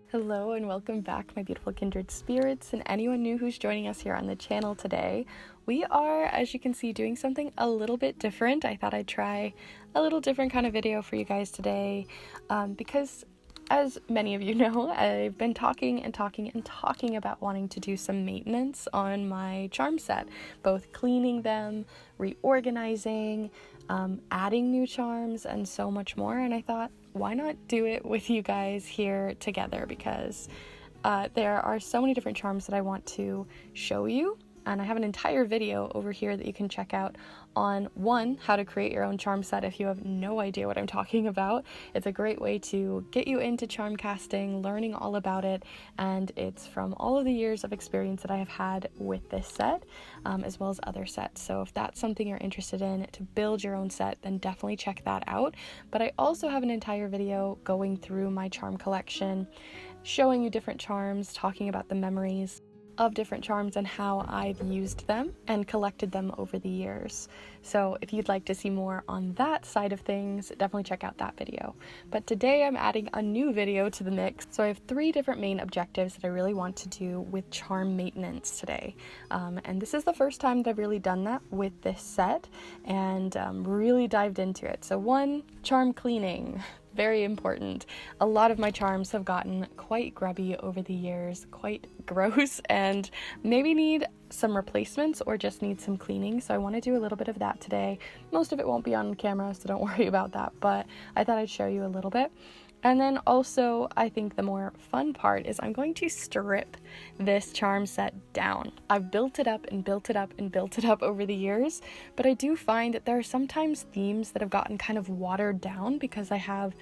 Hello and welcome back, my beautiful kindred spirits, and anyone new who's joining us here on the channel today. We are, as you can see, doing something a little bit different. I thought I'd try a little different kind of video for you guys today because, as many of you know, I've been talking about wanting to do some maintenance on my charm set, both cleaning them, reorganizing, adding new charms, and so much more. And I thought, why not do it with you guys here together, because there are so many different charms that I want to show you. And I have an entire video over here that you can check out on, one, how to create your own charm set if you have no idea what I'm talking about. It's a great way to get you into charm casting, learning all about it, and it's from all of the years of experience that I have had with this set, as well as other sets. So if that's something you're interested in to build your own set, then definitely check that out. But I also have an entire video going through my charm collection, showing you different charms, talking about the memories of different charms and how I've used them and collected them over the years. So if you'd like to see more on that side of things, definitely check out that video. But today I'm adding a new video to the mix. So I have 3 different main objectives that I really want to do with charm maintenance today. And this is the first time that I've really done that with this set and really dived into it. So 1, charm cleaning. Very important. A lot of my charms have gotten quite grubby over the years, quite gross, and maybe need some replacements or just need some cleaning. So I want to do a little bit of that today. Most of it won't be on camera, so don't worry about that, but I thought I'd show you a little bit. And then also, I think the more fun part is I'm going to strip this charm set down. I've built it up and built it up and built it up over the years, but I do find that there are sometimes themes that have gotten kind of watered down because I have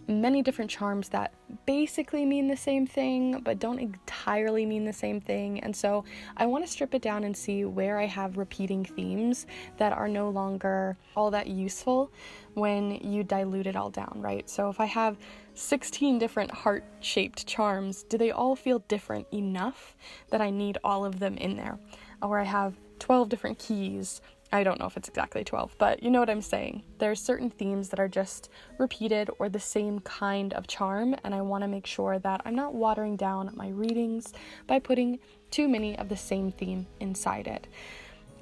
many different charms that basically mean the same thing but don't entirely mean the same thing. And so I want to strip it down and see where I have repeating themes that are no longer all that useful when you dilute it all down, right? So if I have 16 different heart-shaped charms, do they all feel different enough that I need all of them in there? Or I have 12 different keys. I don't know if it's exactly 12, but you know what I'm saying. There are certain themes that are just repeated or the same kind of charm, and I want to make sure that I'm not watering down my readings by putting too many of the same theme inside it.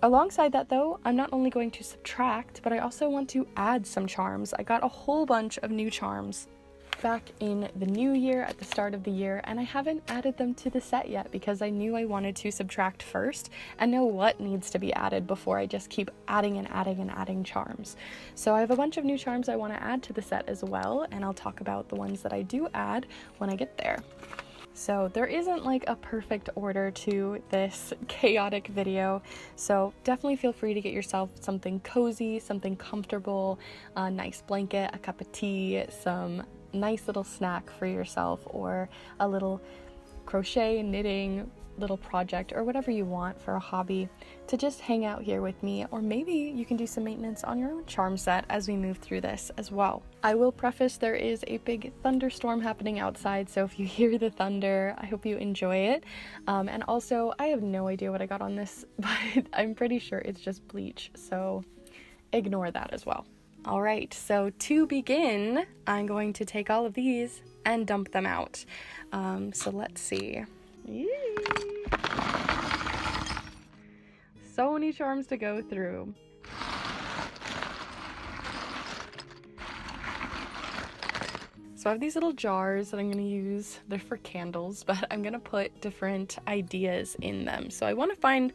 Alongside that though, I'm not only going to subtract, but I also want to add some charms. I got a whole bunch of new charms back in the new year, at the start of the year, and I haven't added them to the set yet because I knew I wanted to subtract first and know what needs to be added before I just keep adding and adding and adding charms. So I have a bunch of new charms I want to add to the set as well, and I'll talk about the ones that I do add when I get there. So there isn't like a perfect order to this chaotic video, so definitely feel free to get yourself something cozy, something comfortable, a nice blanket, a cup of tea, some nice little snack for yourself, or a little crochet, knitting little project, or whatever you want for a hobby to just hang out here with me. Or maybe you can do some maintenance on your own charm set as we move through this as well. I will preface there is a big thunderstorm happening outside, so if you hear the thunder, I hope you enjoy it. And also, I have no idea what I got on this, but I'm pretty sure it's just bleach, so ignore that as well. All right, so to begin, I'm going to take all of these and dump them out. So let's see. Yay. So many charms to go through. So I have these little jars that I'm going to use. They're for candles, but I'm going to put different ideas in them. So I want to find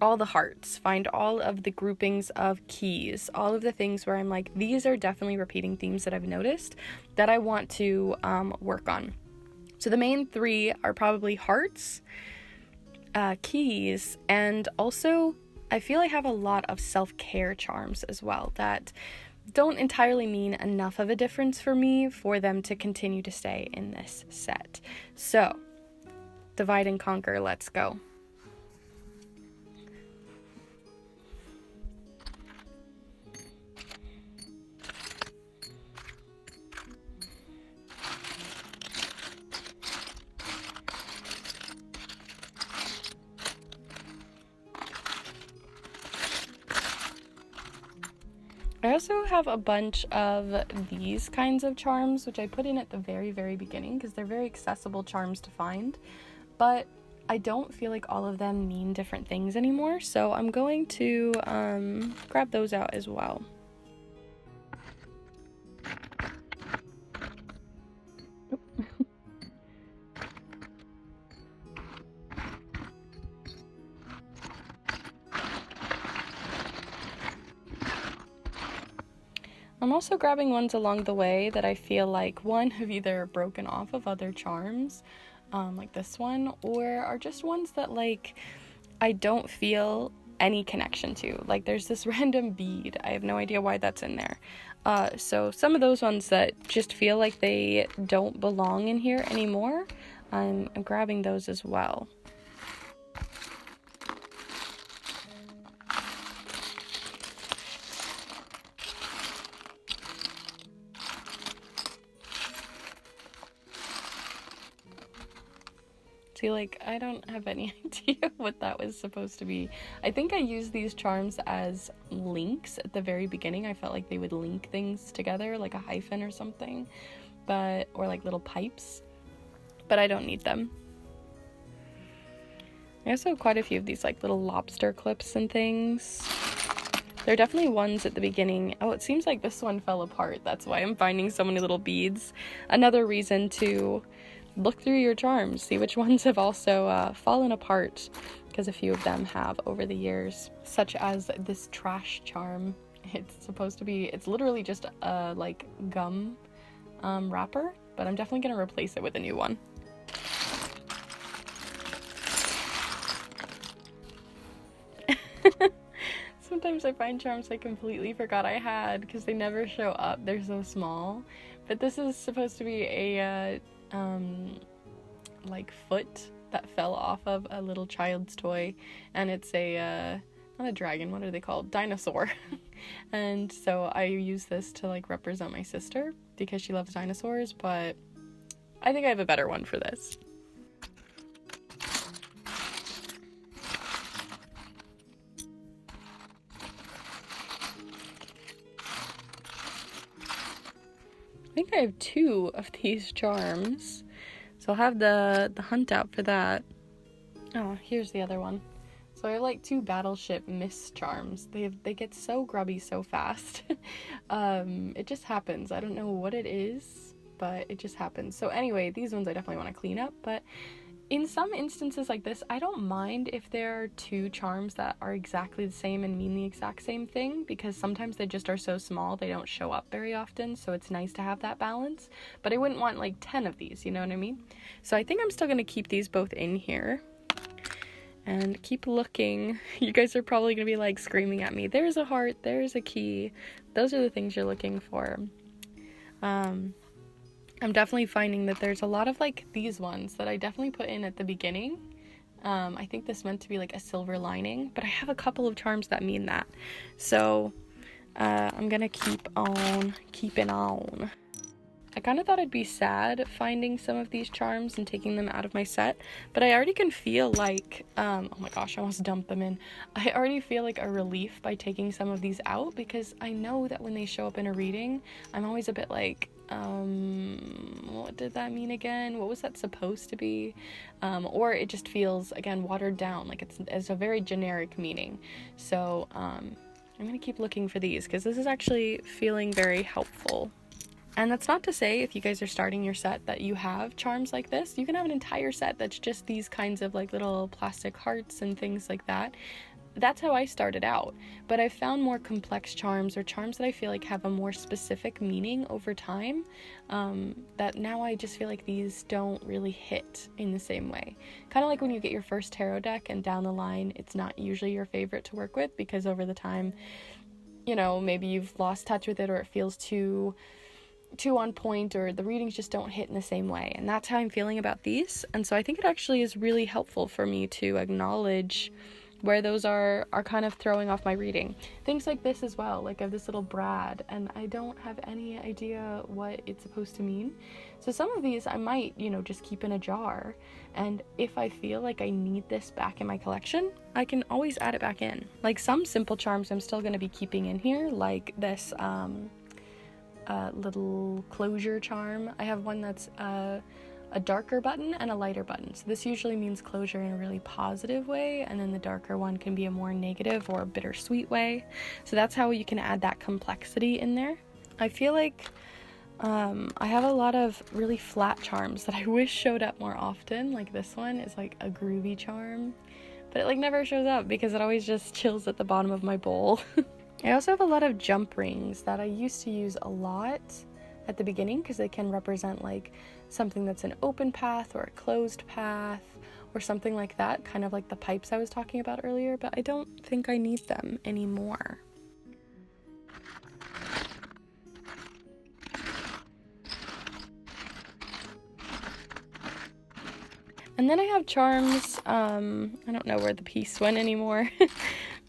all the hearts, find all of the groupings of keys, all of the things where I'm like, these are definitely repeating themes that I've noticed that I want to work on. So the main 3 are probably hearts, keys, and also I feel I have a lot of self-care charms as well that don't entirely mean enough of a difference for me for them to continue to stay in this set. So divide and conquer, let's go. I also have a bunch of these kinds of charms, which I put in at the very, very beginning because they're very accessible charms to find, but I don't feel like all of them mean different things anymore, so I'm going to grab those out as well. I'm also grabbing ones along the way that I feel like, one, have either broken off of other charms, like this one, or are just ones that, like, I don't feel any connection to. Like, there's this random bead. I have no idea why that's in there. So some of those ones that just feel like they don't belong in here anymore, I'm grabbing those as well. See, like, I don't have any idea what that was supposed to be. I think I used these charms as links at the very beginning. I felt like they would link things together, like a hyphen or something, or like little pipes, but I don't need them. I also have quite a few of these like little lobster clips and things. There are definitely ones at the beginning. Oh, it seems like this one fell apart. That's why I'm finding so many little beads. Another reason to look through your charms, see which ones have also fallen apart, because a few of them have over the years, such as this trash charm. It's supposed to be, it's literally just a like gum wrapper, but I'm definitely going to replace it with a new one. Sometimes I find charms I completely forgot I had because they never show up. They're so small. But this is supposed to be a like foot that fell off of a little child's toy, and it's a not a dragon, what are they called? Dinosaur. And so I use this to like represent my sister because she loves dinosaurs, but I think I have a better one for this. I think I have two of these charms, so I'll have the hunt out for that. Oh, here's the other one. So I have like two battleship mist charms. They get so grubby so fast. It just happens. I don't know what it is, but it just happens. So anyway, these ones I definitely want to clean up, but in some instances like this, I don't mind if there are two charms that are exactly the same and mean the exact same thing, because sometimes they just are so small they don't show up very often, so it's nice to have that balance. But I wouldn't want like 10 of these, you know what I mean? So I think I'm still going to keep these both in here and keep looking. You guys are probably going to be like screaming at me, there's a heart, there's a key. Those are the things you're looking for. I'm definitely finding that there's a lot of like these ones that I definitely put in at the beginning. I think this meant to be like a silver lining, but I have a couple of charms that mean that. So I'm gonna keep on keeping on. I kind of thought I'd be sad finding some of these charms and taking them out of my set, but I already can feel like, oh my gosh, I almost dumped them in. I already feel like a relief by taking some of these out, because I know that when they show up in a reading, I'm always a bit like, what did that mean again? What was that supposed to be? Or it just feels, again, watered down, like it's a very generic meaning. So I'm gonna keep looking for these, because this is actually feeling very helpful. And that's not to say, if you guys are starting your set, that you have charms like this. You can have an entire set that's just these kinds of like little plastic hearts and things like that. That's how I started out, but I've found more complex charms, or charms that I feel like have a more specific meaning over time, that now I just feel like these don't really hit in the same way. Kind of like when you get your first tarot deck and down the line it's not usually your favorite to work with, because over the time, you know, maybe you've lost touch with it, or it feels too on point, or the readings just don't hit in the same way. And that's how I'm feeling about these. And so I think it actually is really helpful for me to acknowledge where those are kind of throwing off my reading. Things like this as well, like I have this little brad and I don't have any idea what it's supposed to mean. So some of these I might, you know, just keep in a jar, and if I feel like I need this back in my collection, I can always add it back in. Like some simple charms I'm still going to be keeping in here, like this little closure charm. I have one that's a darker button and a lighter button. So this usually means closure in a really positive way, and then the darker one can be a more negative or bittersweet way. So that's how you can add that complexity in there. I feel like I have a lot of really flat charms that I wish showed up more often. Like this one is like a groovy charm, but it like never shows up because it always just chills at the bottom of my bowl. I also have a lot of jump rings that I used to use a lot at the beginning because they can represent like something that's an open path or a closed path or something like that, kind of like the pipes I was talking about earlier, but I don't think I need them anymore. And then I have charms, I don't know where the piece went anymore,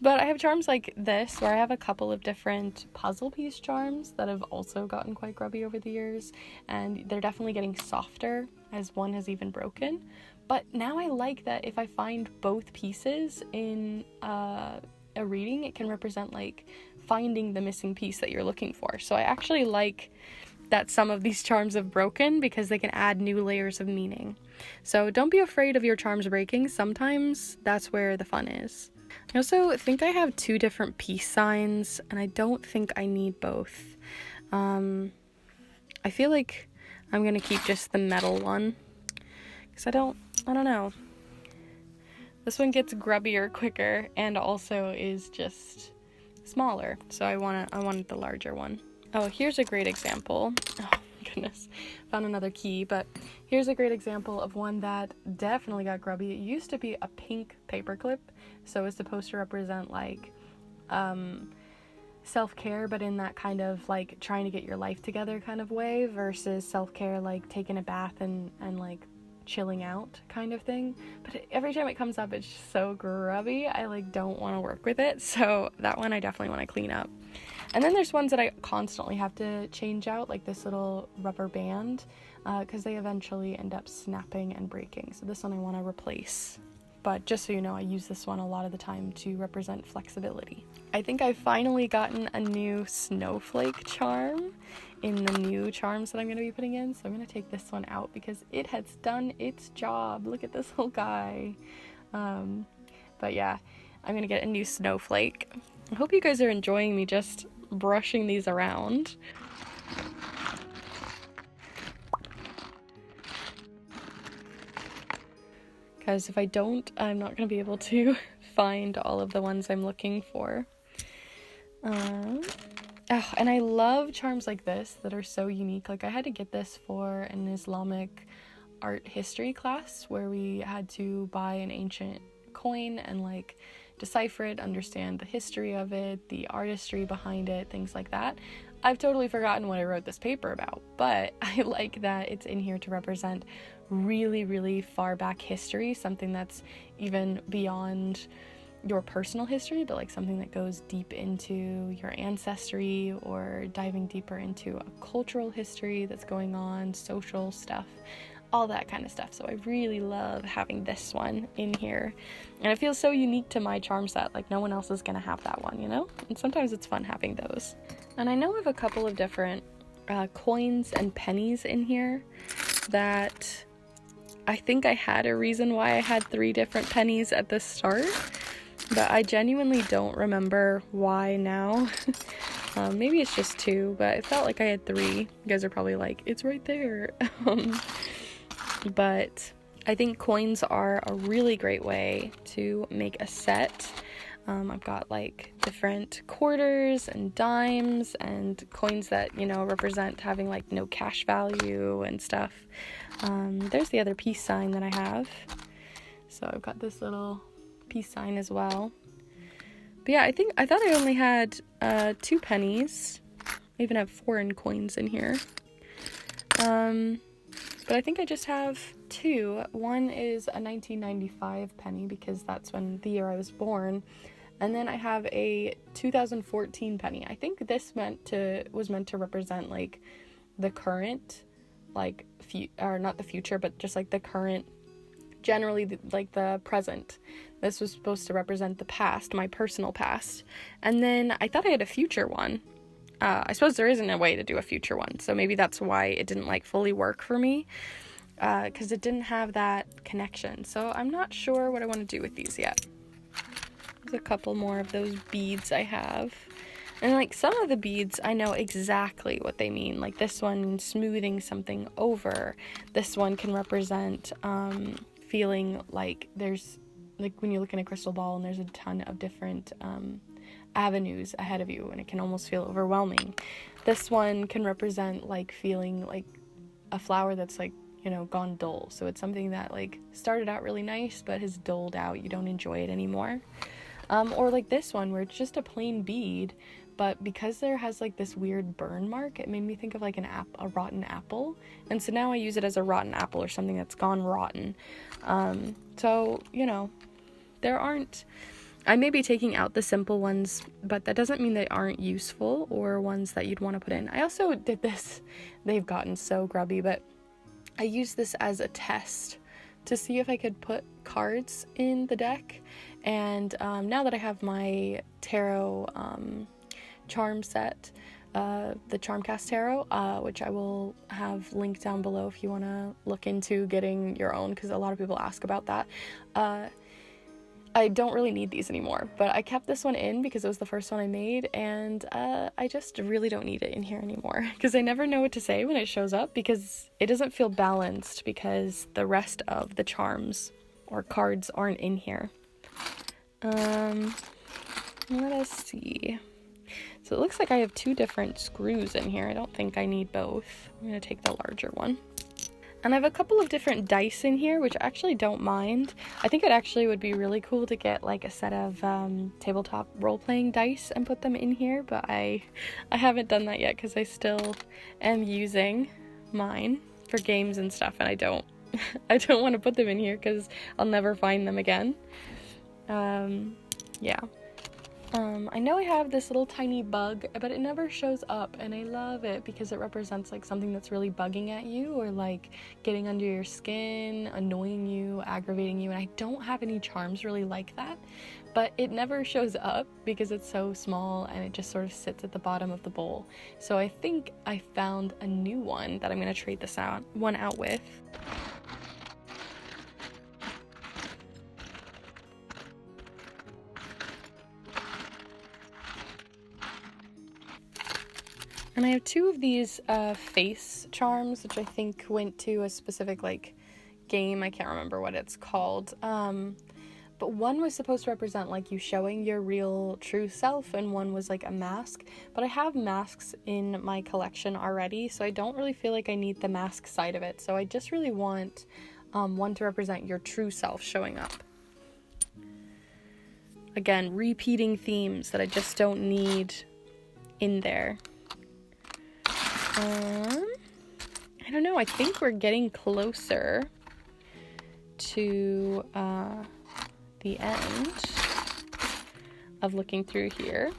but I have charms like this where I have a couple of different puzzle piece charms that have also gotten quite grubby over the years, and they're definitely getting softer as one has even broken. But now I like that if I find both pieces in a reading, it can represent like finding the missing piece that you're looking for. So I actually like that some of these charms have broken because they can add new layers of meaning. So don't be afraid of your charms breaking. Sometimes that's where the fun is. I also think I have 2 different peace signs, and I don't think I need both. I feel like I'm gonna keep just the metal one because I don't know. This one gets grubbier quicker and also is just smaller, so I wanted the larger one. Oh, here's a great example. Oh my goodness, found another key, but here's a great example of one that definitely got grubby. It used to be a pink paperclip, so it's supposed to represent like self-care, but in that kind of like trying to get your life together kind of way, versus self-care like taking a bath and like chilling out kind of thing. But every time it comes up, it's just so grubby. I like don't want to work with it, so that one I definitely want to clean up. And then there's ones that I constantly have to change out, like this little rubber band, because they eventually end up snapping and breaking. So this one I want to replace. But just so you know, I use this one a lot of the time to represent flexibility. I think I've finally gotten a new snowflake charm in the new charms that I'm going to be putting in. So I'm going to take this one out because it has done its job. Look at this little guy. But yeah, I'm going to get a new snowflake. I hope you guys are enjoying me just brushing these around. Because if I don't, I'm not going to be able to find all of the ones I'm looking for. And I love charms like this that are so unique. Like I had to get this for an Islamic art history class where we had to buy an ancient coin and like decipher it, understand the history of it, the artistry behind it, things like that. I've totally forgotten what I wrote this paper about, but I like that it's in here to represent really, really far back history, something that's even beyond your personal history, but like something that goes deep into your ancestry or diving deeper into a cultural history that's going on, social stuff, all that kind of stuff. So I really love having this one in here, and it feels so unique to my charm set. Like no one else is gonna have that one, you know? And sometimes it's fun having those. And I know I have a couple of different coins and pennies in here that I think I had a reason why I had 3 different pennies at the start, but I genuinely don't remember why now. Maybe it's just 2, but it felt like I had 3. You guys are probably like, it's right there. But I think coins are a really great way to make a set. I've got like different quarters and dimes and coins that, you know, represent having like no cash value and stuff. There's the other peace sign that I have. So I've got this little peace sign as well. But yeah, I thought I only had 2 but but I think I just have two. One is a 1995 penny because that's when the year I was born, and then I have a 2014 penny. I think this was meant to represent like the current, like or not the future, but just like the current, generally like the present. This was supposed to represent the past, my personal past. And then I thought I had a future one. I suppose there isn't a way to do a future one, so maybe that's why it didn't like fully work for me, because it didn't have that connection. So I'm not sure what I want to do with these yet. There's a couple more of those beads I have. And like some of the beads, I know exactly what they mean. Like this one, smoothing something over. This one can represent feeling like there's, like when you look in a crystal ball and there's a ton of different avenues ahead of you and it can almost feel overwhelming. This one can represent like feeling like a flower that's like, you know, gone dull. So it's something that like started out really nice but has dulled out. You don't enjoy it anymore. Or like this one where it's just a plain bead, but because there has like this weird burn mark, it made me think of like a rotten apple. And so now I use it as a rotten apple or something that's gone rotten. So, you know, I may be taking out the simple ones, but that doesn't mean they aren't useful or ones that you'd want to put in. I also did this, they've gotten so grubby, but I used this as a test to see if I could put cards in the deck. And now that I have my tarot charm set, the Charmcast Tarot, which I will have linked down below if you want to look into getting your own, because a lot of people ask about that. I don't really need these anymore, but I kept this one in because it was the first one I made, and I just really don't need it in here anymore because I never know what to say when it shows up, because it doesn't feel balanced because the rest of the charms or cards aren't in here. Let us see. So it looks like I have two different screws in here. I don't think I need both. I'm going to take the larger one. And I have a couple of different dice in here, which I actually don't mind. I think it actually would be really cool to get like a set of tabletop role-playing dice and put them in here, but I haven't done that yet because I still am using mine for games and stuff, and I don't want to put them in here because I'll never find them again. Yeah. I know I have this little tiny bug, but it never shows up, and I love it because it represents like something that's really bugging at you or like getting under your skin, annoying you, aggravating you, and I don't have any charms really like that, but it never shows up because it's so small and it just sort of sits at the bottom of the bowl. So I think I found a new one that I'm going to trade this one out with. And I have two of these face charms, which I think went to a specific like game. I can't remember what it's called. But one was supposed to represent like you showing your real true self, and one was like a mask. But I have masks in my collection already, so I don't really feel like I need the mask side of it. So I just really want one to represent your true self showing up. Again, repeating themes that I just don't need in there. I don't know, I think we're getting closer to the end of looking through here.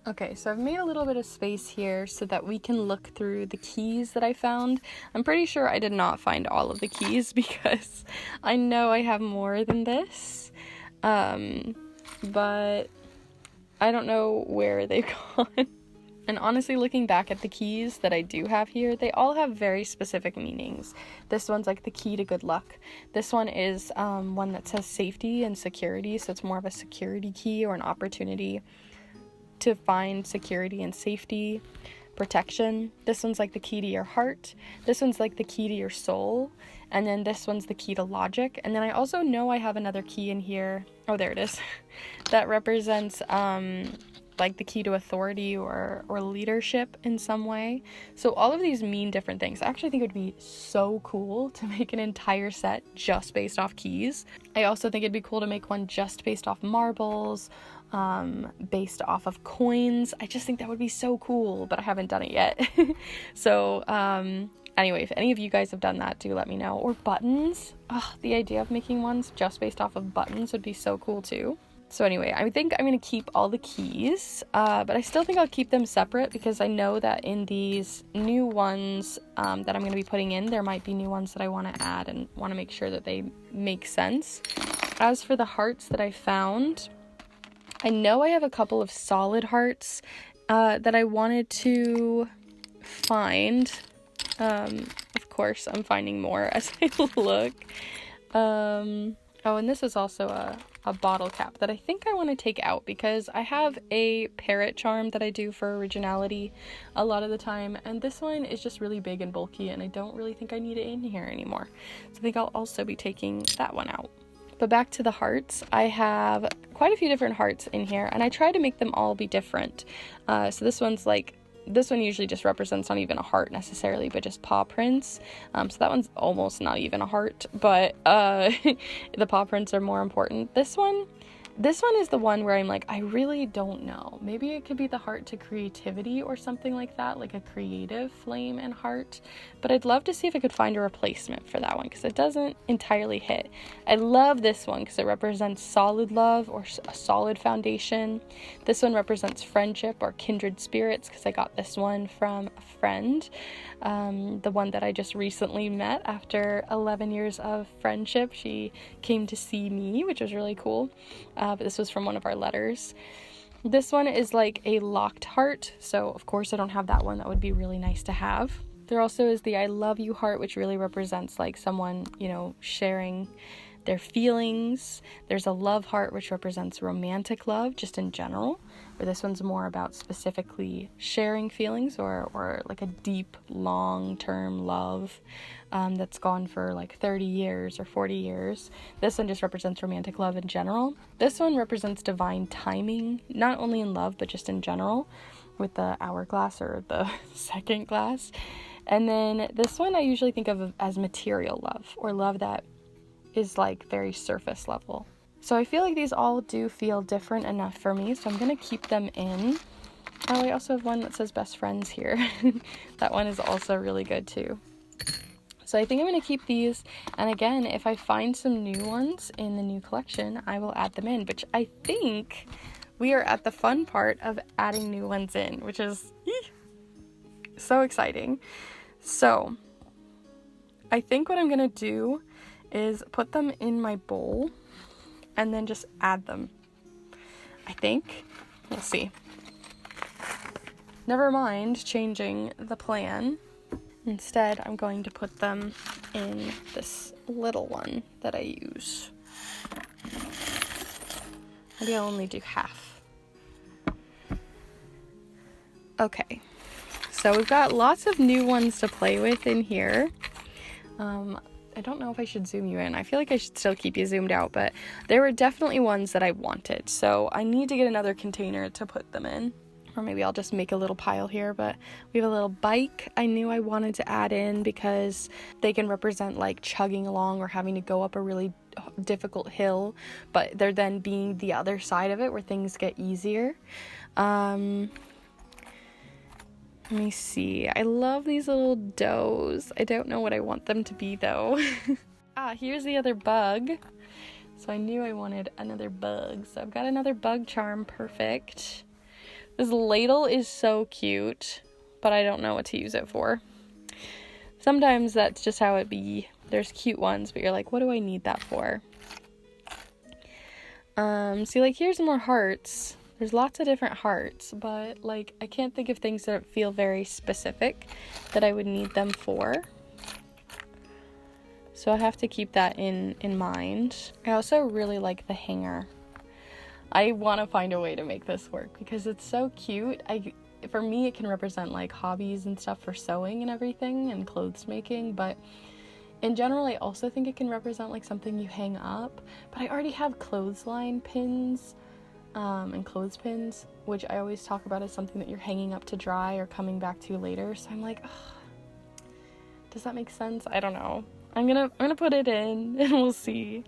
Okay, so I've made a little bit of space here so that we can look through the keys that I found. I'm pretty sure I did not find all of the keys because I know I have more than this, but I don't know where they've gone. And honestly, looking back at the keys that I do have here, they all have very specific meanings. This one's like the key to good luck. This one is one that says safety and security, so it's more of a security key or an opportunity to find security and safety, protection. This one's like the key to your heart. This one's like the key to your soul. And then this one's the key to logic. And then I also know I have another key in here. Oh, there it is. That represents like the key to authority or leadership in some way. So all of these mean different things. I actually think it would be so cool to make an entire set just based off keys. I also think it'd be cool to make one just based off marbles, based off of coins. I just think that would be so cool, but I haven't done it yet. So anyway, if any of you guys have done that, do let me know. Or buttons. Oh, the idea of making ones just based off of buttons would be so cool too. So anyway, I think I'm going to keep all the keys, but I still think I'll keep them separate because I know that in these new ones that I'm going to be putting in, there might be new ones that I want to add and want to make sure that they make sense. As for the hearts that I found, I know I have a couple of solid hearts that I wanted to find. Of course, I'm finding more as I look. Oh, and this is also a bottle cap that I think I want to take out because I have a parrot charm that I do for originality a lot of the time, and this one is just really big and bulky, and I don't really think I need it in here anymore. So I think I'll also be taking that one out. But back to the hearts, I have quite a few different hearts in here, and I try to make them all be different. So this one usually just represents not even a heart necessarily, but just paw prints. So that one's almost not even a heart, but the paw prints are more important. This one is the one where I'm like, I really don't know. Maybe it could be the heart to creativity or something like that, like a creative flame and heart. But I'd love to see if I could find a replacement for that one because it doesn't entirely hit. I love this one because it represents solid love or a solid foundation. This one represents friendship or kindred spirits because I got this one from a friend. The one that I just recently met after 11 years of friendship. She came to see me, which was really cool. But this was from one of our letters. This one is like a locked heart, so of course I don't have that one. That would be really nice to have. There also is the I love you heart, which really represents like someone, you know, sharing their feelings. There's a love heart, which represents romantic love just in general, where this one's more about specifically sharing feelings or like a deep long-term love that's gone for like 30 years or 40 years. This one just represents romantic love in general. This one represents divine timing, not only in love but just in general, with the hourglass or the second glass. And then this one I usually think of as material love, or love that is like very surface level. So I feel like these all do feel different enough for me, so I'm gonna keep them in. Oh, I also have one that says best friends here. That one is also really good too. So I think I'm gonna keep these, and again, if I find some new ones in the new collection, I will add them in, which I think we are at the fun part of adding new ones in, which is so exciting. So I think what I'm gonna do is put them in my bowl and then just add them. I think. We'll see. Never mind changing the plan. Instead, I'm going to put them in this little one that I use. Maybe I'll only do half. Okay. So we've got lots of new ones to play with in here. I don't know if I should zoom you in. I feel like I should still keep you zoomed out, but there were definitely ones that I wanted. So I need to get another container to put them in. Or maybe I'll just make a little pile here, but we have a little bike I knew I wanted to add in because they can represent like chugging along or having to go up a really difficult hill, but they're then being the other side of it where things get easier. Let me see. I love these little does. I don't know what I want them to be though. Here's the other bug. So I knew I wanted another bug. So I've got another bug charm. Perfect. This ladle is so cute, but I don't know what to use it for. Sometimes that's just how it be. There's cute ones, but you're like, what do I need that for? See, like here's more hearts. There's lots of different hearts, but like I can't think of things that feel very specific that I would need them for. So I have to keep that in mind. I also really like the hanger. I want to find a way to make this work because it's so cute. For me, it can represent like hobbies and stuff for sewing and everything and clothes making, but in general, I also think it can represent like something you hang up. But I already have clothesline pins and clothespins, which I always talk about as something that you're hanging up to dry or coming back to later. So I'm like, does that make sense? I don't know. I'm gonna put it in and we'll see.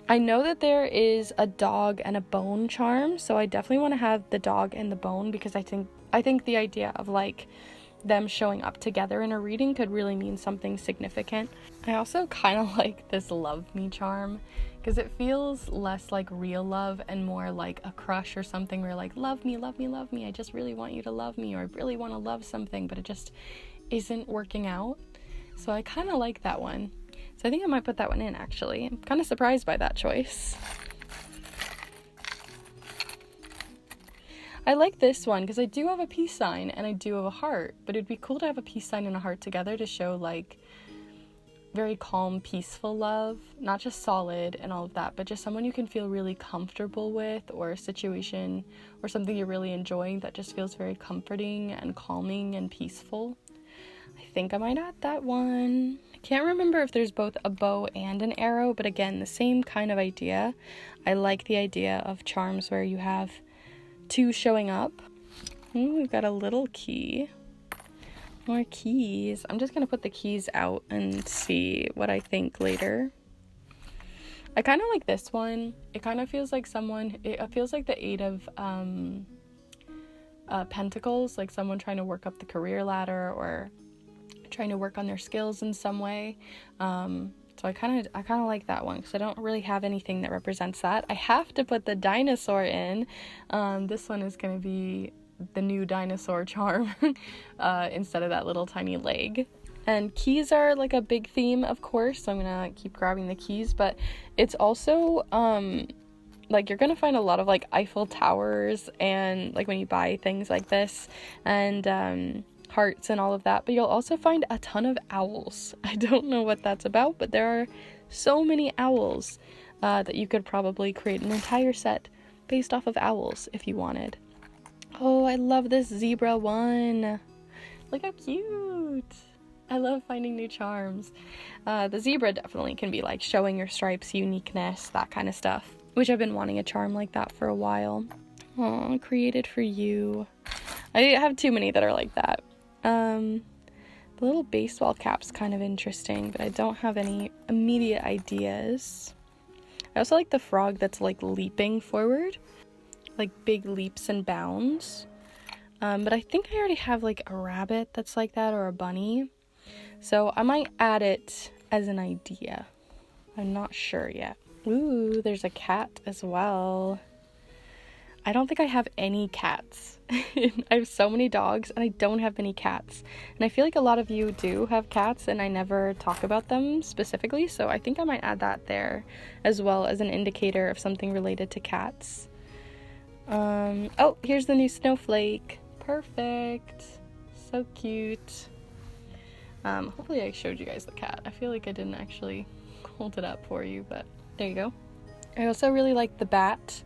I know that there is a dog and a bone charm, so I definitely want to have the dog and the bone, because I think the idea of like them showing up together in a reading could really mean something significant. I also kind of like this love me charm, because it feels less like real love and more like a crush or something where like, love me, love me, love me, I just really want you to love me, or I really want to love something, but it just isn't working out. So I kind of like that one. So I think I might put that one in, actually. I'm kind of surprised by that choice. I like this one because I do have a peace sign and I do have a heart, but it'd be cool to have a peace sign and a heart together to show like very calm, peaceful love, not just solid and all of that, but just someone you can feel really comfortable with, or a situation or something you're really enjoying that just feels very comforting and calming and peaceful. I think I might add that one. I can't remember if there's both a bow and an arrow, but again, the same kind of idea. I like the idea of charms where you have two showing up. Ooh, we've got a little key. More keys. I'm just gonna put the keys out and see what I think later. I kind of like this one. It kind of feels like it feels like the Eight of Pentacles, like someone trying to work up the career ladder or trying to work on their skills in some way. So I kind of like that one because I don't really have anything that represents that. I have to put the dinosaur in. This one is going to be the new dinosaur charm instead of that little tiny leg. And keys are like a big theme, of course, so I'm going to keep grabbing the keys, but it's also like you're going to find a lot of like Eiffel Towers and like when you buy things like this, and hearts and all of that, but you'll also find a ton of owls. I don't know what that's about, but there are so many owls that you could probably create an entire set based off of owls if you wanted. Oh, I love this zebra one. Look how cute. I love finding new charms. The zebra definitely can be like showing your stripes, uniqueness, that kind of stuff, which I've been wanting a charm like that for a while. Oh, created for you. I have too many that are like that. The little baseball cap's kind of interesting, but I don't have any immediate ideas. I also like the frog that's like leaping forward, like big leaps and bounds. But I think I already have like a rabbit that's like that, or a bunny. So I might add it as an idea. I'm not sure yet. Ooh, there's a cat as well. I don't think I have any cats. I have so many dogs and I don't have many cats. And I feel like a lot of you do have cats and I never talk about them specifically, so I think I might add that there as well as an indicator of something related to cats. Oh, here's the new snowflake. Perfect. So cute. Hopefully I showed you guys the cat. I feel like I didn't actually hold it up for you, but there you go. I also really like the bat.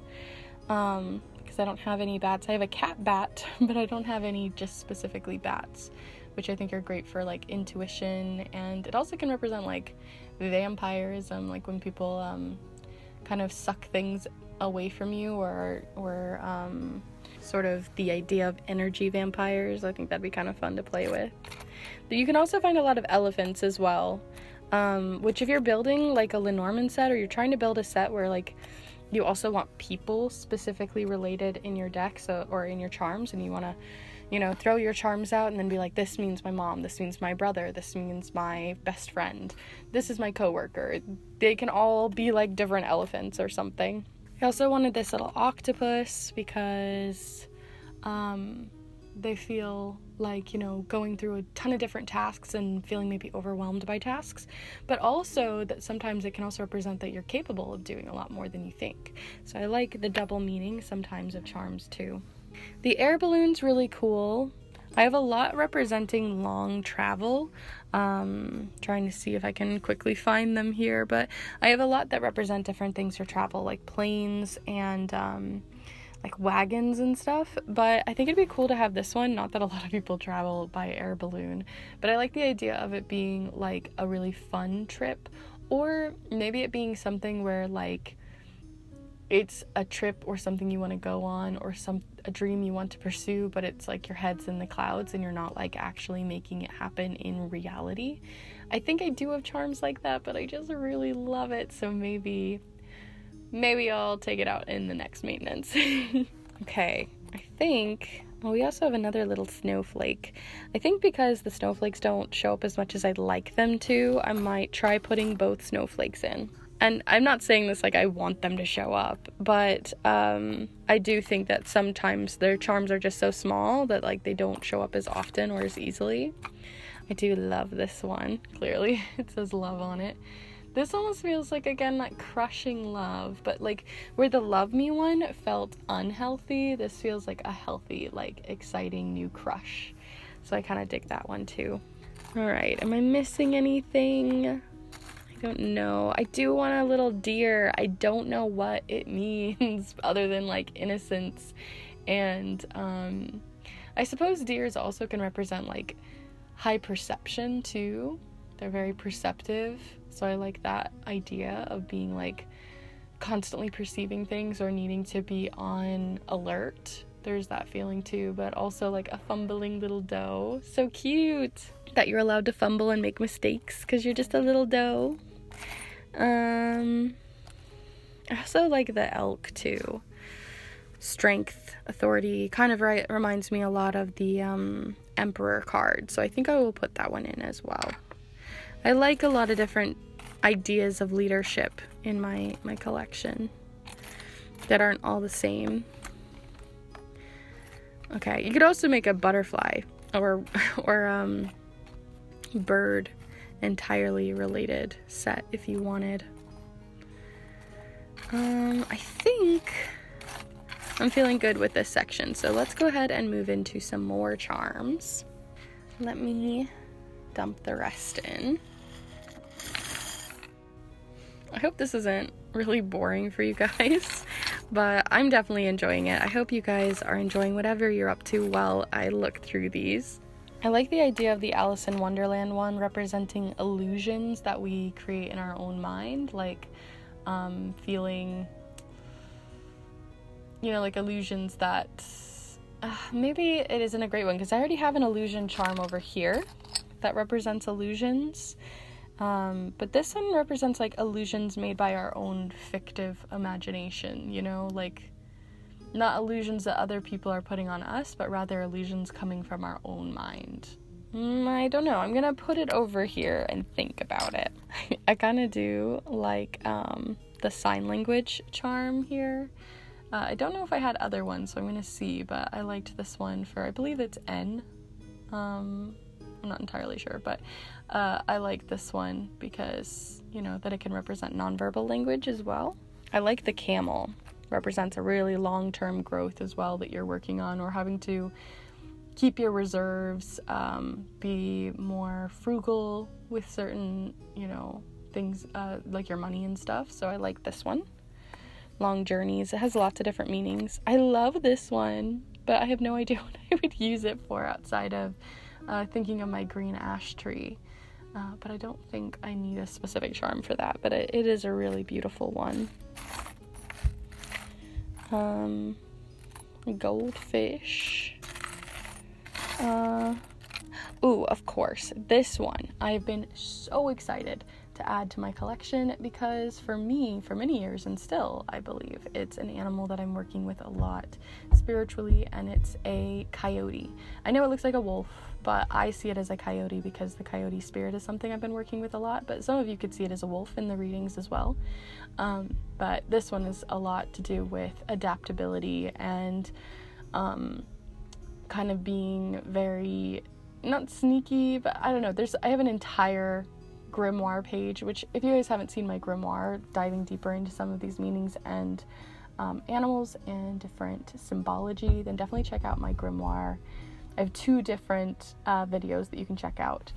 Because I don't have any bats. I have a cat bat, but I don't have any just specifically bats, which I think are great for like intuition, and it also can represent like vampirism, like when people kind of suck things away from you, or sort of the idea of energy vampires. I think that'd be kind of fun to play with. But you can also find a lot of elephants as well, which if you're building like a Lenormand set, or you're trying to build a set where like you also want people specifically related in your deck, so, or in your charms, and you want to, you know, throw your charms out and then be like, this means my mom, this means my brother, this means my best friend, this is my coworker. They can all be like different elephants or something. I also wanted this little octopus because they feel like, you know, going through a ton of different tasks and feeling maybe overwhelmed by tasks, but also that sometimes it can also represent that you're capable of doing a lot more than you think. So I like the double meaning sometimes of charms too. The air balloon's really cool. I have a lot representing long travel. Trying to see if I can quickly find them here, but I have a lot that represent different things for travel, like planes and like wagons and stuff. But I think it'd be cool to have this one. Not that a lot of people travel by air balloon, but I like the idea of it being like a really fun trip, or maybe it being something where like it's a trip or something you want to go on, or a dream you want to pursue, but it's like your head's in the clouds and you're not like actually making it happen in reality. I think I do have charms like that, but I just really love it, so maybe maybe I'll take it out in the next maintenance. Okay, I think, well, we also have another little snowflake. I think because the snowflakes don't show up as much as I'd like them to, I might try putting both snowflakes in. And I'm not saying this like I want them to show up, but I do think that sometimes their charms are just so small that like they don't show up as often or as easily. I do love this one, clearly. It says love on it. This almost feels like, again, that crushing love, but like where the love me one felt unhealthy, this feels like a healthy, like exciting new crush. So I kind of dig that one too. All right, am I missing anything? I don't know. I do want a little deer. I don't know what it means other than like innocence. And I suppose deers also can represent like high perception too. They're very perceptive. So I like that idea of being like constantly perceiving things or needing to be on alert. There's that feeling too, but also like a fumbling little doe. So cute that you're allowed to fumble and make mistakes because you're just a little doe. I also like the elk too. Strength, authority, kind of reminds me a lot of the Emperor card. So I think I will put that one in as well. I like a lot of different ideas of leadership in my collection that aren't all the same. Okay, you could also make a butterfly or bird entirely related set if you wanted. I think I'm feeling good with this section, so let's go ahead and move into some more charms. Let me dump the rest in. I hope this isn't really boring for you guys, but I'm definitely enjoying it. I hope you guys are enjoying whatever you're up to while I look through these. I like the idea of the Alice in Wonderland one representing illusions that we create in our own mind, like feeling, you know, like illusions that maybe it isn't a great one because I already have an illusion charm over here that represents illusions. But this one represents like illusions made by our own fictive imagination, you know, like not illusions that other people are putting on us, but rather illusions coming from our own mind. I don't know. I'm gonna put it over here and think about it. I kind of do like the sign language charm here. I don't know if I had other ones, so I'm gonna see, but I liked this one for, I believe it's N. I'm not entirely sure, but I like this one because, you know, that it can represent nonverbal language as well. I like the camel. Represents a really long-term growth as well that you're working on, or having to keep your reserves, be more frugal with certain, you know, things like your money and stuff. So I like this one. Long journeys. It has lots of different meanings. I love this one, but I have no idea what I would use it for outside of thinking of my green ash tree. But I don't think I need a specific charm for that, but it is a really beautiful one. Goldfish. Ooh, of course, this one. I've been so excited to add to my collection because for me, for many years and still, I believe, it's an animal that I'm working with a lot spiritually, and it's a coyote. I know it looks like a wolf, but I see it as a coyote because the coyote spirit is something I've been working with a lot, but some of you could see it as a wolf in the readings as well. But this one is a lot to do with adaptability and kind of being very, not sneaky, but I don't know, I have an entire grimoire page, which if you guys haven't seen my grimoire, diving deeper into some of these meanings and animals and different symbology, then definitely check out my grimoire. I have 2 different videos that you can check out,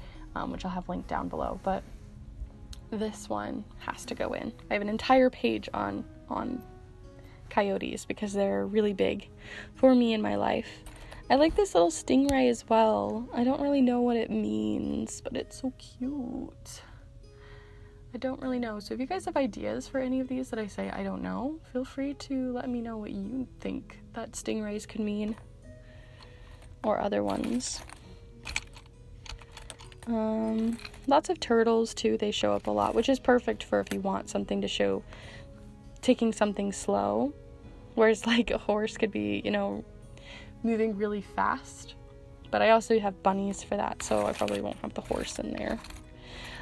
which I'll have linked down below, but this one has to go in. I have an entire page on coyotes because they're really big for me in my life. I like this little stingray as well. I don't really know what it means, but it's so cute. I don't really know. So if you guys have ideas for any of these that I say I don't know, feel free to let me know what you think that stingrays could mean. Or other ones. Lots of turtles too, they show up a lot, which is perfect for if you want something to show taking something slow, whereas like a horse could be, you know, moving really fast. But I also have bunnies for that, so I probably won't have the horse in there.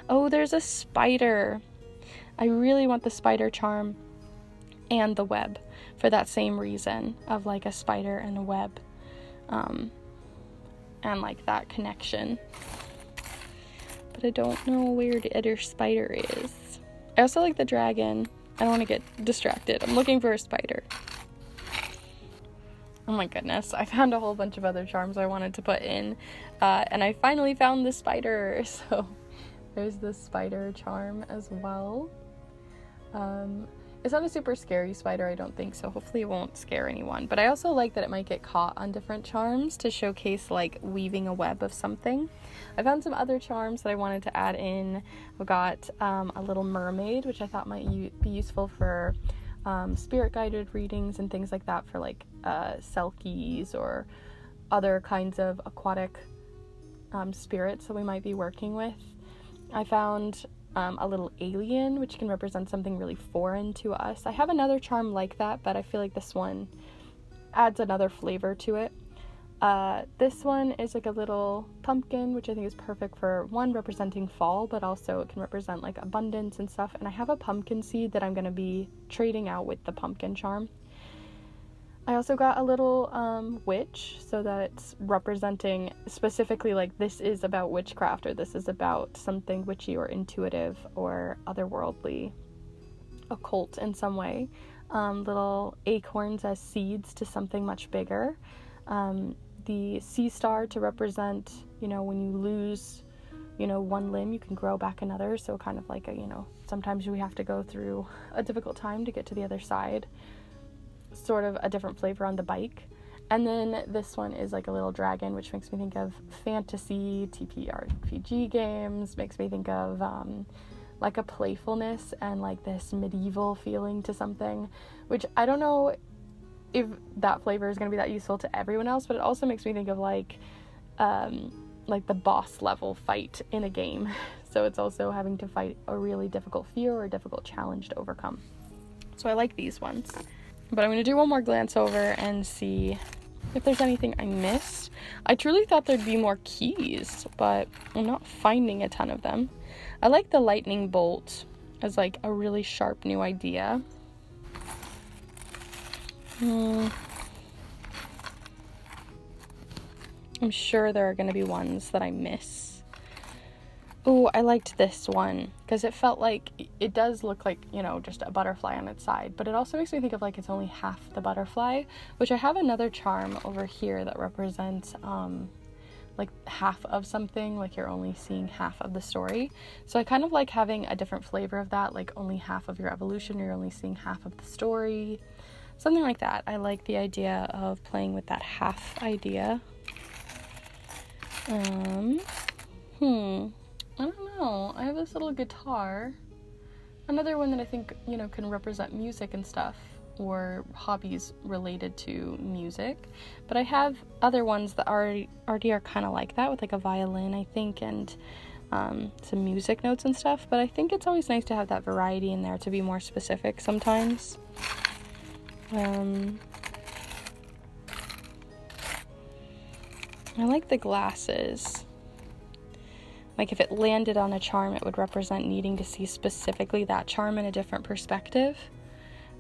Oh, there's a spider. I really want the spider charm and the web for that same reason of like a spider and a web, and like that connection. But I don't know where the other spider is. I also like the dragon. I don't want to get distracted. I'm looking for a spider. Oh my goodness, I found a whole bunch of other charms I wanted to put in, and I finally found the spider, so there's the spider charm as well. It's not a super scary spider, I don't think, so hopefully it won't scare anyone, but I also like that it might get caught on different charms to showcase like weaving a web of something. I found some other charms that I wanted to add in. I've got a little mermaid, which I thought might be useful for spirit guided readings and things like that, for like selkies or other kinds of aquatic spirits that we might be working with. I found a little alien, which can represent something really foreign to us. I have another charm like that, but I feel like this one adds another flavor to it. This one is like a little pumpkin, which I think is perfect for one, representing fall, but also it can represent like abundance and stuff. And I have a pumpkin seed that I'm going to be trading out with the pumpkin charm. I also got a little witch, so that it's representing specifically like this is about witchcraft, or this is about something witchy or intuitive or otherworldly, occult in some way. Little acorns as seeds to something much bigger. The sea star to represent, you know, when you lose, you know, one limb, you can grow back another. So kind of like a, you know, sometimes we have to go through a difficult time to get to the other side. Sort of a different flavor on the bike. And then this one is like a little dragon, which makes me think of fantasy TTRPG games, makes me think of like a playfulness and like this medieval feeling to something, which I don't know if that flavor is going to be that useful to everyone else, but it also makes me think of like the boss level fight in a game. So it's also having to fight a really difficult fear or a difficult challenge to overcome. So I like these ones. But I'm going to do one more glance over and see if there's anything I missed. I truly thought there'd be more keys, but I'm not finding a ton of them. I like the lightning bolt as like a really sharp new idea. I'm sure there are going to be ones that I miss. Oh, I liked this one because it felt like it does look like, you know, just a butterfly on its side, but it also makes me think of like it's only half the butterfly, which I have another charm over here that represents like half of something, like you're only seeing half of the story. So I kind of like having a different flavor of that, like only half of your evolution, you're only seeing half of the story, something like that. I like the idea of playing with that half idea. I don't know. I have this little guitar. Another one that I think, you know, can represent music and stuff, or hobbies related to music. But I have other ones that already are kind of like that, with like a violin, I think, and some music notes and stuff. But I think it's always nice to have that variety in there to be more specific sometimes. I like the glasses. Like if it landed on a charm, it would represent needing to see specifically that charm in a different perspective.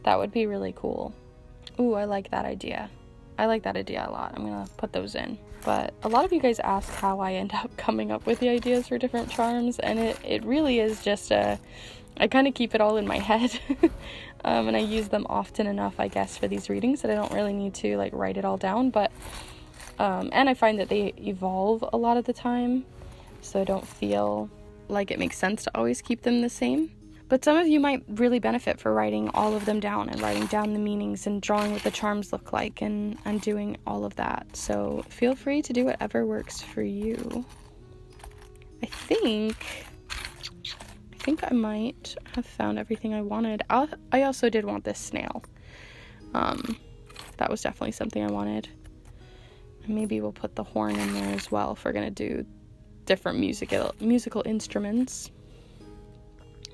That would be really cool. Ooh, I like that idea. I like that idea a lot. I'm gonna put those in. But a lot of you guys ask how I end up coming up with the ideas for different charms, and it really is just I kind of keep it all in my head. And I use them often enough, I guess, for these readings that I don't really need to like write it all down. But and I find that they evolve a lot of the time, so I don't feel like it makes sense to always keep them the same. But some of you might really benefit for writing all of them down and writing down the meanings and drawing what the charms look like and doing all of that. So feel free to do whatever works for you. I think I might have found everything I wanted. I also did want this snail. That was definitely something I wanted. And maybe we'll put the horn in there as well if we're gonna do different musical instruments.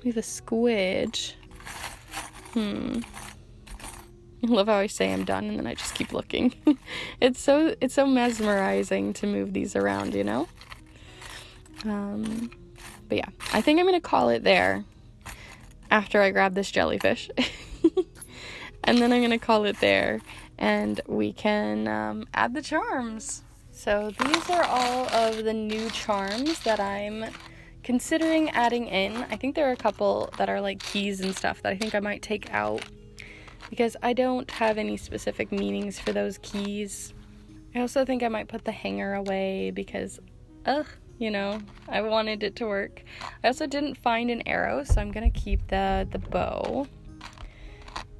We have a squid. I love how I say I'm done and then I just keep looking. It's so mesmerizing to move these around, you know? But yeah, I think I'm gonna call it there after I grab this jellyfish. And then I'm gonna call it there and we can add the charms. So these are all of the new charms that I'm considering adding in. I think there are a couple that are like keys and stuff that I think I might take out because I don't have any specific meanings for those keys. I also think I might put the hanger away because, you know, I wanted it to work. I also didn't find an arrow, so I'm gonna keep the bow.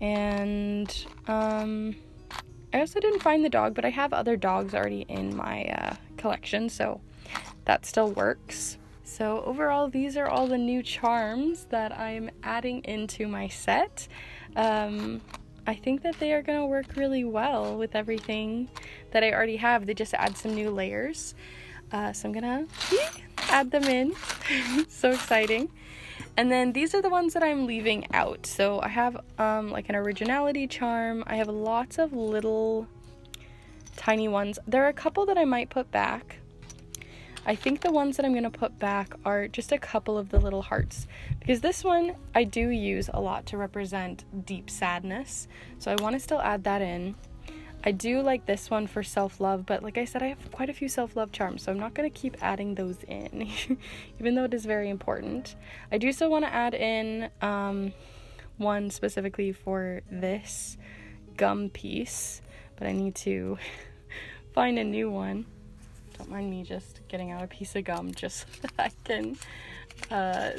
And I also didn't find the dog, but I have other dogs already in my collection, so that still works. So overall, these are all the new charms that I'm adding into my set. I think that they are going to work really well with everything that I already have. They just add some new layers. So I'm going to add them in. So exciting. And then these are the ones that I'm leaving out. So I have like an originality charm. I have lots of little tiny ones. There are a couple that I might put back. I think the ones that I'm going to put back are just a couple of the little hearts, because this one I do use a lot to represent deep sadness, so I want to still add that in. I do like this one for self-love, but like I said, I have quite a few self-love charms, so I'm not going to keep adding those in, even though it is very important. I do still want to add in one specifically for this gum piece, but I need to find a new one. Don't mind me just getting out a piece of gum just so that I can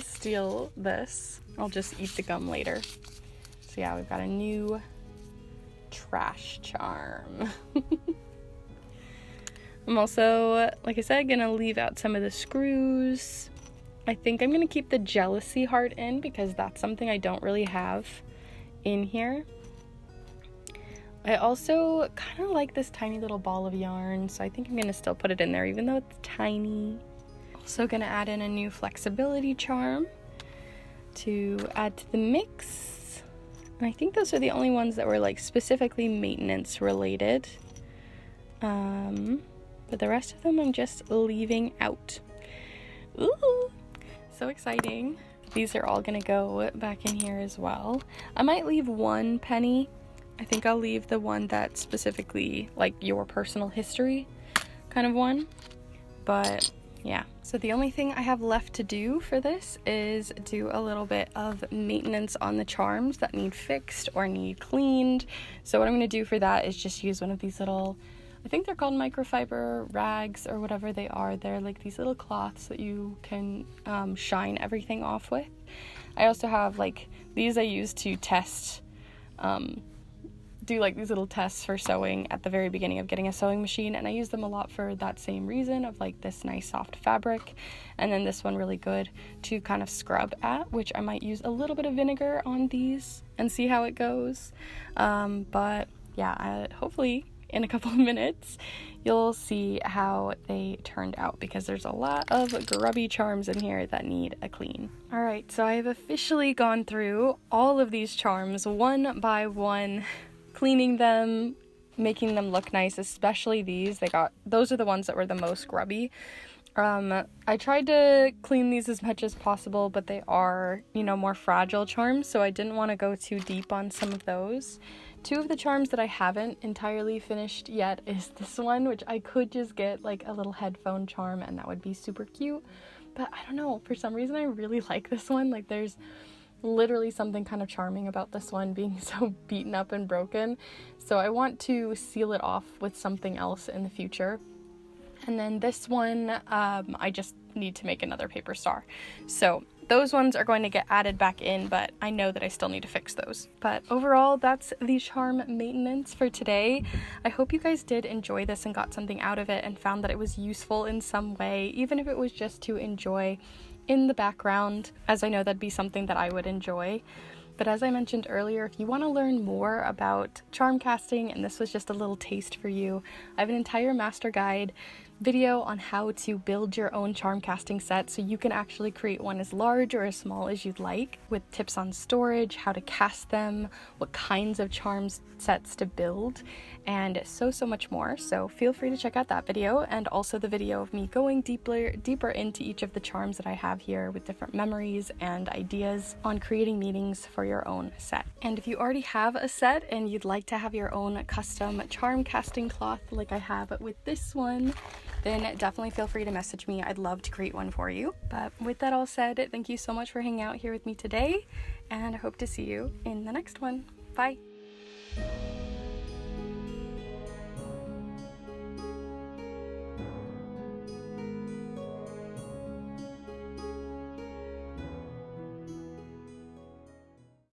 steal this. I'll just eat the gum later. So yeah, we've got a new trash charm. I'm also, like I said, gonna leave out some of the screws. I think I'm gonna keep the jealousy heart in because that's something I don't really have in here. I also kind of like this tiny little ball of yarn, so I think I'm going to still put it in there even though it's tiny. Also going to add in a new flexibility charm to add to the mix. And I think those are the only ones that were like specifically maintenance related. But the rest of them I'm just leaving out. Ooh, so exciting. These are all going to go back in here as well. I might leave one penny. I think I'll leave the one that's specifically like your personal history kind of one, but yeah. So the only thing I have left to do for this is do a little bit of maintenance on the charms that need fixed or need cleaned. So what I'm going to do for that is just use one of these little, I think they're called microfiber rags or whatever they are. They're like these little cloths that you can shine everything off with. I also have like these I use to test do like these little tests for sewing at the very beginning of getting a sewing machine, and I use them a lot for that same reason of like this nice soft fabric, and then this one really good to kind of scrub at, which I might use a little bit of vinegar on these and see how it goes. But yeah, hopefully in a couple of minutes you'll see how they turned out, because there's a lot of grubby charms in here that need a clean. Alright, so I have officially gone through all of these charms one by one, cleaning them, making them look nice, especially these. Those are the ones that were the most grubby. I tried to clean these as much as possible, but they are, you know, more fragile charms, so I didn't want to go too deep on some of those. Two of the charms that I haven't entirely finished yet is this one, which I could just get like a little headphone charm and that would be super cute, but I don't know, for some reason I really like this one. Like there's literally something kind of charming about this one being so beaten up and broken, so I want to seal it off with something else in the future. And then this one, I just need to make another paper star, so those ones are going to get added back in, but I know that I still need to fix those. But overall, that's the charm maintenance for today. I hope you guys did enjoy this and got something out of it and found that it was useful in some way, even if it was just to enjoy in the background, as I know that'd be something that I would enjoy. But as I mentioned earlier, if you want to learn more about charm casting, and this was just a little taste for you, I have an entire master guide video on how to build your own charm casting set, so you can actually create one as large or as small as you'd like, with tips on storage, how to cast them, what kinds of charm sets to build, and so much more. So feel free to check out that video, and also the video of me going deeper into each of the charms that I have here with different memories and ideas on creating meanings for your own set. And if you already have a set and you'd like to have your own custom charm casting cloth like I have with this one, then definitely feel free to message me. I'd love to create one for you. But with that all said, thank you so much for hanging out here with me today, and I hope to see you in the next one. Bye!